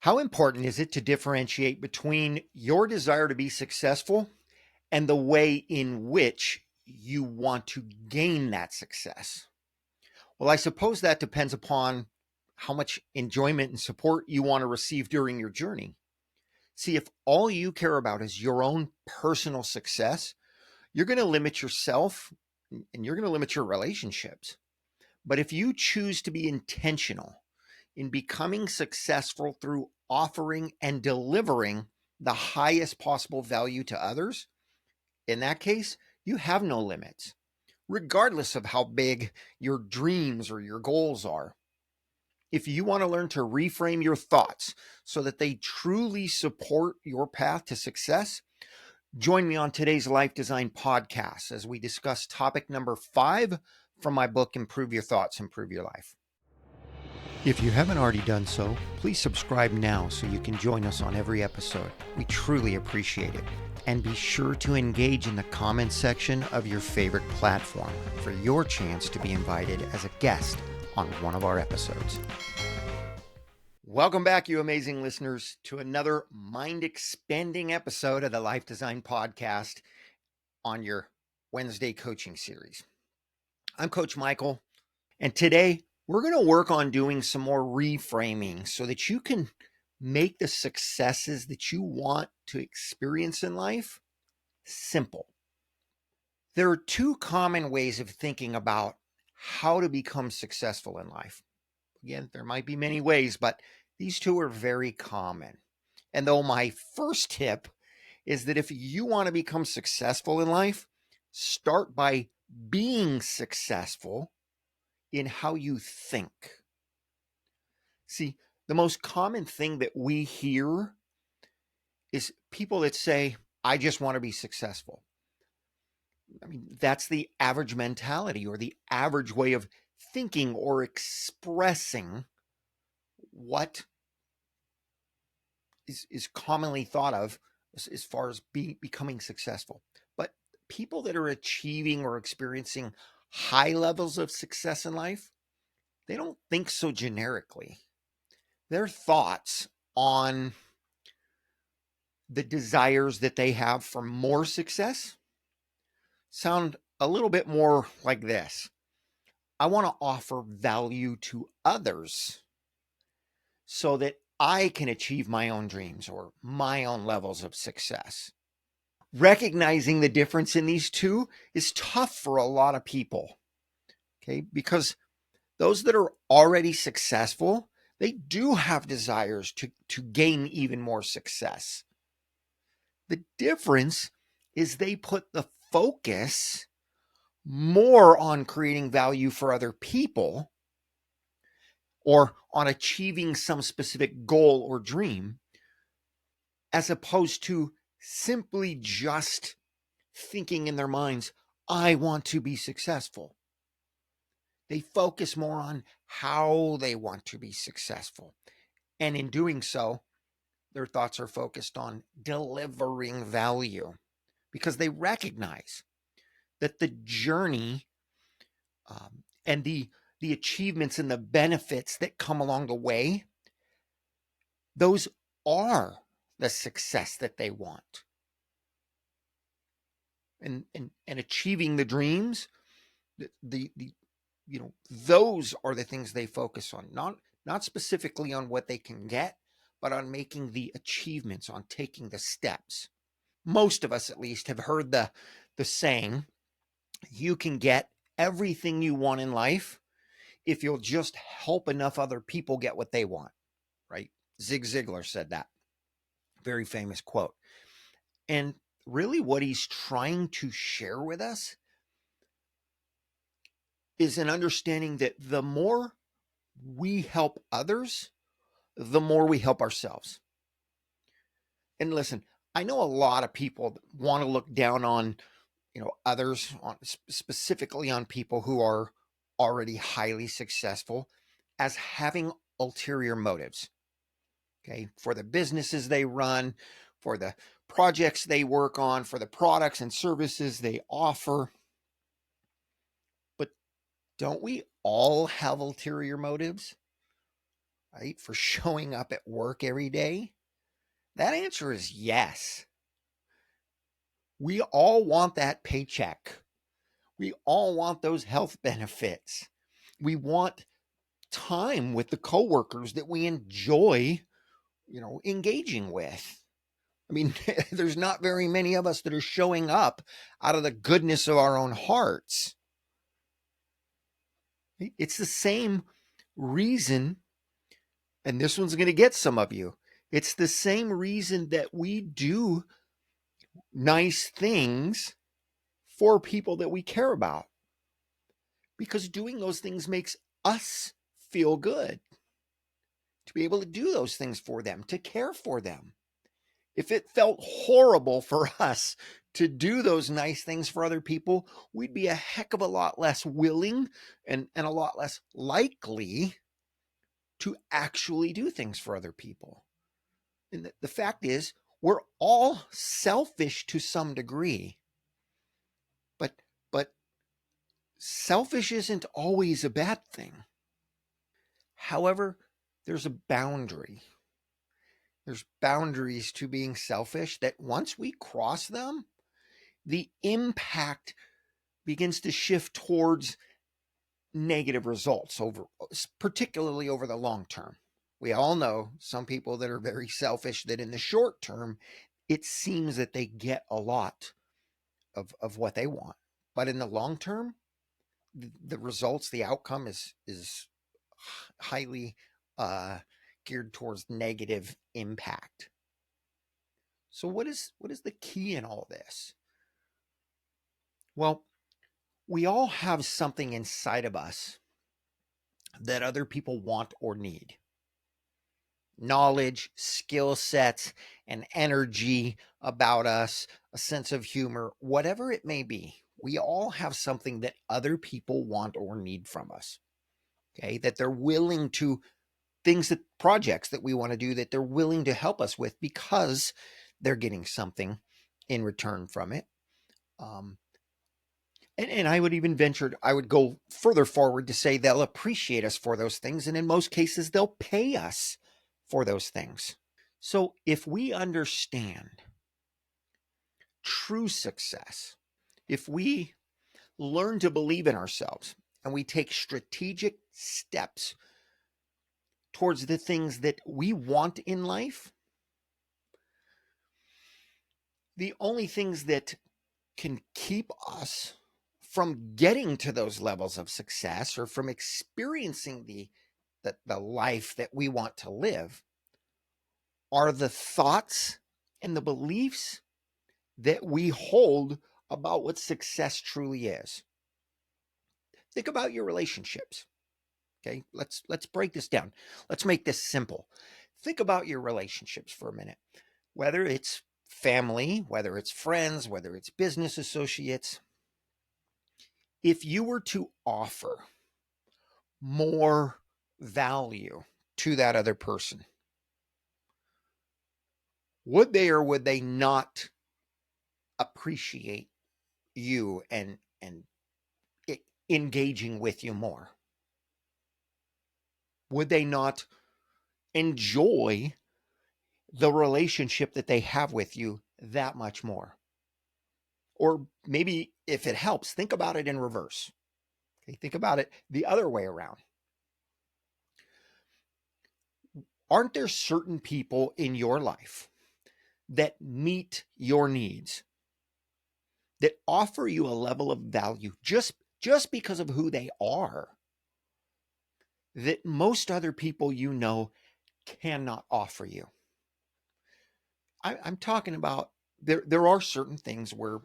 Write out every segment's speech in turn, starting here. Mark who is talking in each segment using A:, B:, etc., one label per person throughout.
A: How important is it to differentiate between your desire to be successful and the way in which you want to gain that success? Well, I suppose that depends upon how much enjoyment and support you want to receive during your journey. See, if all you care about is your own personal success, you're going to limit yourself and you're going to limit your relationships. But if you choose to be intentional in becoming successful through offering and delivering the highest possible value to others, in that case, you have no limits, regardless of how big your dreams or your goals are. If you want to learn to reframe your thoughts so that they truly support your path to success, join me on today's Life Design podcast as we discuss topic number 5 from my book, Improve Your Thoughts, Improve Your Life. If you haven't already done so, please subscribe now so you can join us on every episode. We truly appreciate it. And be sure to engage in the comments section of your favorite platform for your chance to be invited as a guest on one of our episodes. Welcome back, you amazing listeners, to another mind-expanding episode of the Life Design podcast on your Wednesday coaching series. I'm Coach Michael, and today we're going to work on doing some more reframing so that you can make the successes that you want to experience in life simple. There are 2 common ways of thinking about how to become successful in life. Again, there might be many ways, but these 2 are very common. And though my first tip is that if you want to become successful in life, start by being successful in how you think. See, the most common thing that we hear is people that say, I just want to be successful. I mean, that's the average mentality or the average way of thinking or expressing what is commonly thought of as far as becoming successful. But people that are achieving or experiencing high levels of success in life, they don't think so generically. Their thoughts on the desires that they have for more success sound a little bit more like this. I want to offer value to others so that I can achieve my own dreams or my own levels of success. Recognizing the difference in these 2 is tough for a lot of people, okay? Because those that are already successful, they do have desires to gain even more success. The difference is they put the focus more on creating value for other people or on achieving some specific goal or dream, as opposed to simply just thinking in their minds, I want to be successful. They focus more on how they want to be successful. And in doing so, their thoughts are focused on delivering value because they recognize that the journey and the achievements and the benefits that come along the way, those are the success that they want. And achieving the dreams, the those are the things they focus on, not specifically on what they can get, but on making the achievements, on taking the steps. Most of us, at least, have heard the saying, you can get everything you want in life if you'll just help enough other people get what they want, right? Zig Ziglar said that. Very famous quote. And really what he's trying to share with us is an understanding that the more we help others, the more we help ourselves. And listen, I know a lot of people want to look down on, others, on specifically on people who are already highly successful, as having ulterior motives. Okay, for the businesses they run, for the projects they work on, for the products and services they offer. But don't we all have ulterior motives? right? For showing up at work every day? That answer is yes. We all want that paycheck. We all want those health benefits. We want time with the coworkers that we enjoy, engaging with. I mean, there's not very many of us that are showing up out of the goodness of our own hearts. It's the same reason, and this one's going to get some of you. It's the same reason that we do nice things for people that we care about, because doing those things makes us feel good to be able to do those things for them, to care for them. If it felt horrible for us to do those nice things for other people, we'd be a heck of a lot less willing and a lot less likely to actually do things for other people. And the fact is, we're all selfish to some degree. But selfish isn't always a bad thing. However, there's a boundary. There's boundaries to being selfish that once we cross them, the impact begins to shift towards negative results, particularly over the long term. We all know some people that are very selfish, that in the short term, it seems that they get a lot of what they want. But in the long term, the results, the outcome is highly geared towards negative impact. So what is the key in all this? Well, we all have something inside of us that other people want or need. Knowledge, skill sets, and energy about us, a sense of humor, whatever it may be. We all have something that other people want or need from us. Okay, that they're willing to, projects that we want to do, that they're willing to help us with because they're getting something in return from it. And I would go further forward to say they'll appreciate us for those things. And in most cases, they'll pay us for those things. So if we understand true success, if we learn to believe in ourselves and we take strategic steps towards the things that we want in life, the only things that can keep us from getting to those levels of success or from experiencing the life that we want to live are the thoughts and the beliefs that we hold about what success truly is. Think about your relationships. Okay, let's break this down. Let's make this simple. Think about your relationships for a minute. Whether it's family, whether it's friends, whether it's business associates, if you were to offer more value to that other person, would they or would they not appreciate you and engaging with you more? Would they not enjoy the relationship that they have with you that much more? Or maybe if it helps, think about it in reverse. Okay, think about it the other way around. Aren't there certain people in your life that meet your needs, that offer you a level of value just because of who they are, that most other people cannot offer you? I'm talking about, there are certain things where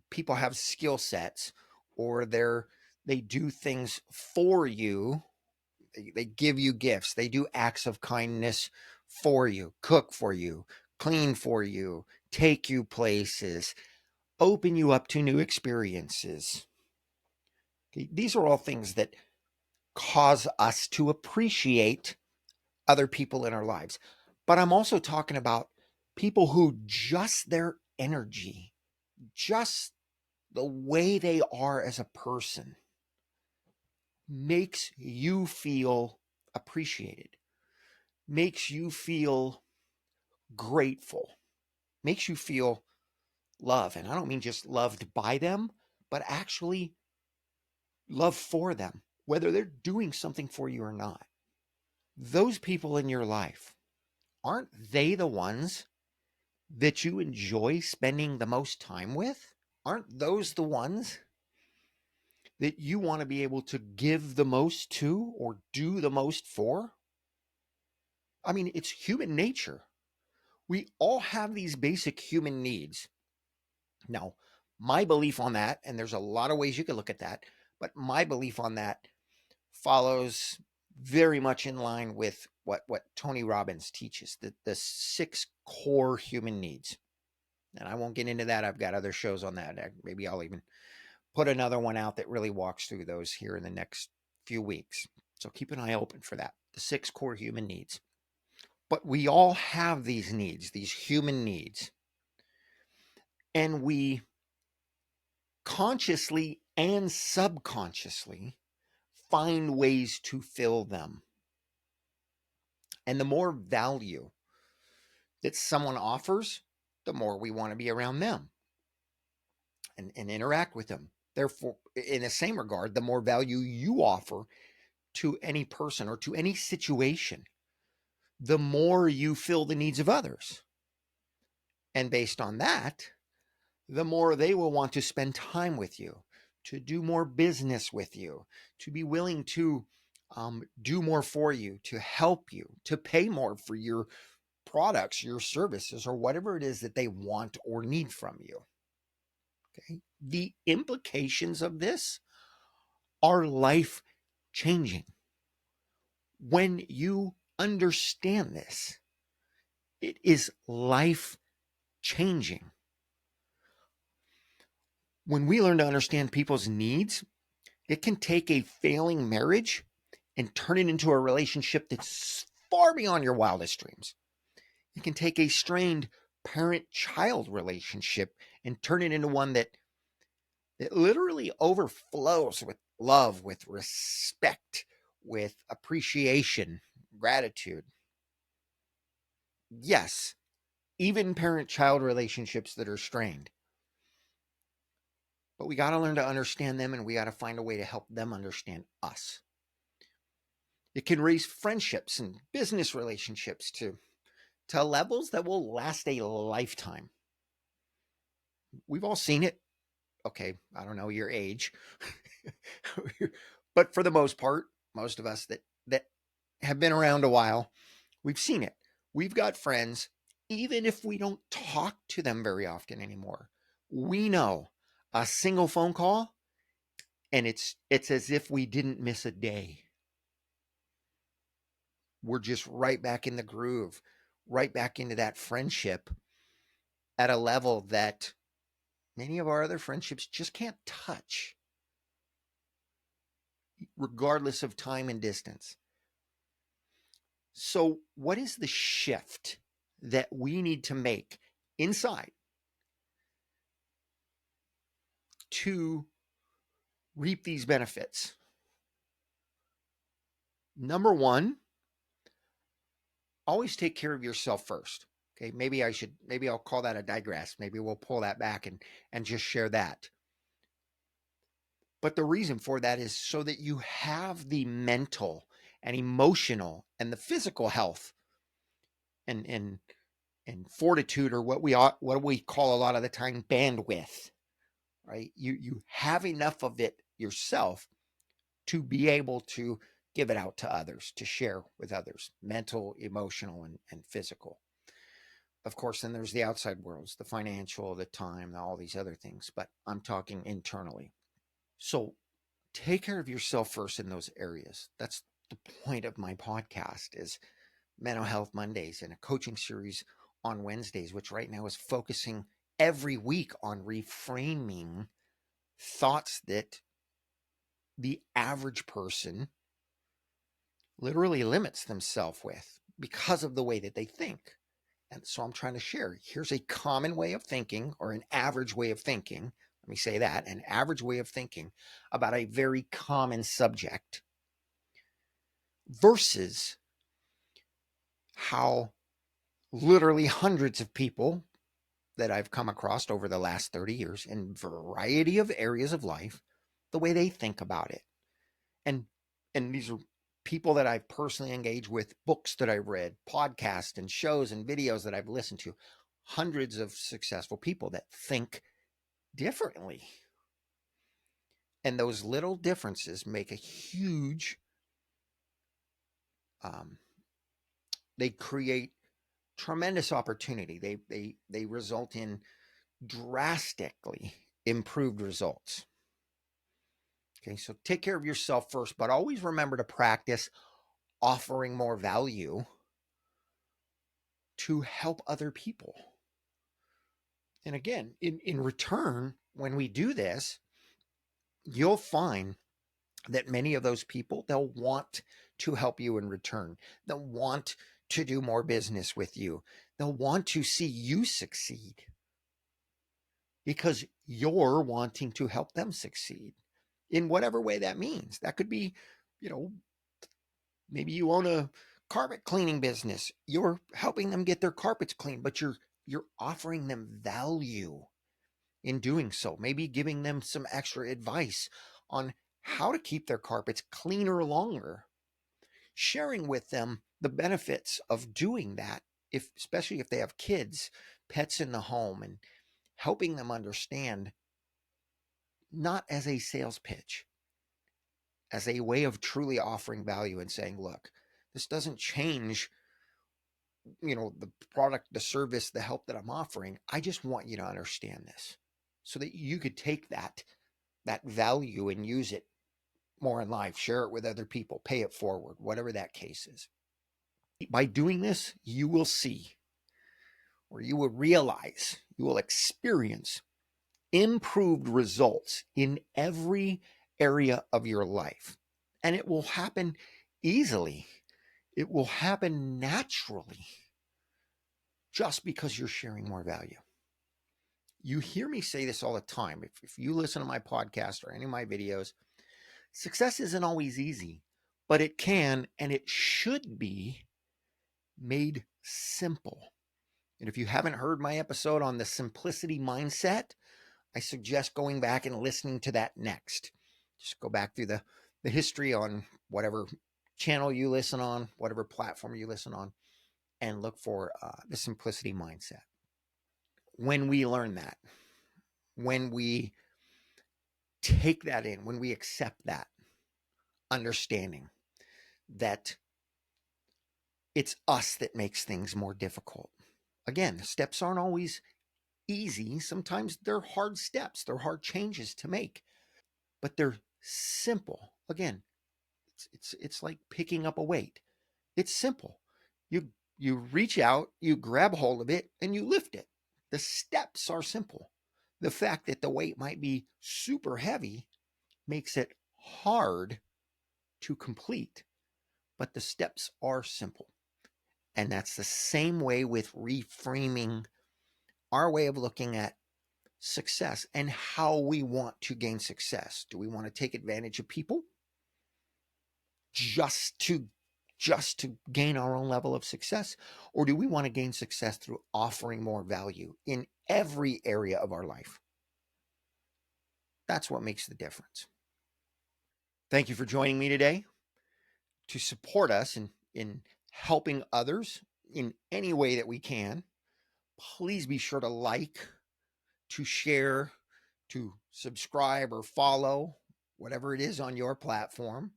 A: people have skill sets, or they do things for you. They give you gifts. They do acts of kindness for you, cook for you, clean for you, take you places, open you up to new experiences. Okay, these are all things that cause us to appreciate other people in our lives. But I'm also talking about people who just their energy, just the way they are as a person, makes you feel appreciated. makes you feel grateful, makes you feel love. And I don't mean just loved by them, but actually love for them, whether they're doing something for you or not. Those people in your life, aren't they the ones that you enjoy spending the most time with? Aren't those the ones that you want to be able to give the most to or do the most for? I mean, it's human nature. We all have these basic human needs. Now, my belief on that, and there's a lot of ways you could look at that, but my belief on that follows very much in line with what Tony Robbins teaches, the 6 core human needs. And I won't get into that. I've got other shows on that. Maybe I'll even put another one out that really walks through those here in the next few weeks. So keep an eye open for that. The 6 core human needs. But we all have these needs, these human needs. And we consciously and subconsciously find ways to fill them. And the more value that someone offers, the more we want to be around them and interact with them. Therefore, in the same regard, the more value you offer to any person or to any situation, the more you fill the needs of others. And based on that, the more they will want to spend time with you, to do more business with you, to be willing to do more for you, to help you, to pay more for your products, your services, or whatever it is that they want or need from you. Okay. The implications of this are life changing. When you understand this, it is life changing. When we learn to understand people's needs, it can take a failing marriage and turn it into a relationship that's far beyond your wildest dreams. It can take a strained parent-child relationship and turn it into one that literally overflows with love, with respect, with appreciation, gratitude. Yes, even parent-child relationships that are strained. But we got to learn to understand them, and we got to find a way to help them understand us. It can raise friendships and business relationships to levels that will last a lifetime. We've all seen it. Okay, I don't know your age. But for the most part, most of us that have been around a while, we've seen it. We've got friends, even if we don't talk to them very often anymore. We know a single phone call, and it's as if we didn't miss a day. We're just right back in the groove, right back into that friendship at a level that many of our other friendships just can't touch, regardless of time and distance. So, what is the shift that we need to make inside to reap these benefits? Number one, always take care of yourself first. Okay, maybe I'll call that a digress. Maybe we'll pull that back and just share that. But the reason for that is so that you have the mental and emotional and the physical health and fortitude, or what we call a lot of the time bandwidth, right? You have enough of it yourself to be able to give it out to others, to share with others, mental, emotional, and physical. Of course, then there's the outside worlds, the financial, the time, all these other things, but I'm talking internally. So take care of yourself first in those areas. That's the point of my podcast, is Mental Health Mondays and a coaching series on Wednesdays, which right now is focusing every week on reframing thoughts that the average person literally limits themselves with because of the way that they think. And so I'm trying to share, here's a common way of thinking, or an average way of thinking. Let me say that, an average way of thinking about a very common subject versus how literally hundreds of people that I've come across over the last 30 years in a variety of areas of life, the way they think about it. And these are people that I've personally engaged with, books that I've read, podcasts and shows and videos that I've listened to, hundreds of successful people that think differently. And those little differences make a huge, they create tremendous opportunity. They result in drastically improved results. Okay, so take care of yourself first, but always remember to practice offering more value to help other people. And again, in return, when we do this, you'll find that many of those people, they'll want to help you in return. They'll want to do more business with you. They'll want to see you succeed because you're wanting to help them succeed in whatever way that means. That could be, you know, maybe you own a carpet cleaning business. You're helping them get their carpets clean, but you're offering them value in doing so. Maybe giving them some extra advice on how to keep their carpets cleaner longer. Sharing with them the benefits of doing that, if especially if they have kids, pets in the home, and helping them understand, not as a sales pitch, as a way of truly offering value and saying, look, this doesn't change, the product, the service, the help that I'm offering. I just want you to understand this so that you could take that value and use it more in life, share it with other people, pay it forward, whatever that case is. By doing this, you will see, or you will realize, you will experience improved results in every area of your life. And it will happen easily. It will happen naturally just because you're sharing more value. You hear me say this all the time. If you listen to my podcast or any of my videos, success isn't always easy, but it can and it should be made simple. And if you haven't heard my episode on the simplicity mindset, I suggest going back and listening to that next. Just go back through the history on whatever channel you listen on, whatever platform you listen on, and look for the simplicity mindset. When we learn that, when we take that in, when we accept that understanding that it's us that makes things more difficult. Again, steps aren't always easy. Sometimes they're hard steps, they're hard changes to make, but they're simple. Again, it's like picking up a weight. It's simple. You reach out, you grab hold of it, and you lift it. The steps are simple. The fact that the weight might be super heavy makes it hard to complete, but the steps are simple. And that's the same way with reframing our way of looking at success and how we want to gain success. Do we want to take advantage of people just to gain our own level of success, or do we want to gain success through offering more value in every area of our life? That's what makes the difference. Thank you for joining me today. To support us in helping others in any way that we can, please be sure to like, to share, to subscribe or follow, whatever it is on your platform,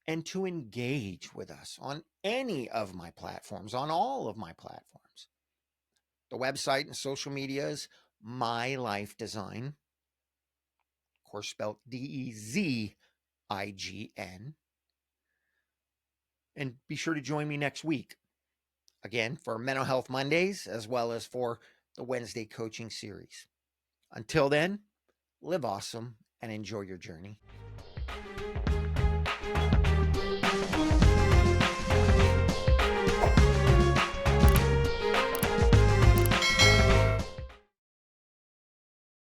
A: and to engage with us on any of my platforms, on all of my platforms. The website and social media is My LifeDezign, of course spelled DEZIGN. And be sure to join me next week, again, for Mental Health Mondays, as well as for the Wednesday coaching series. Until then, live awesome and enjoy your journey.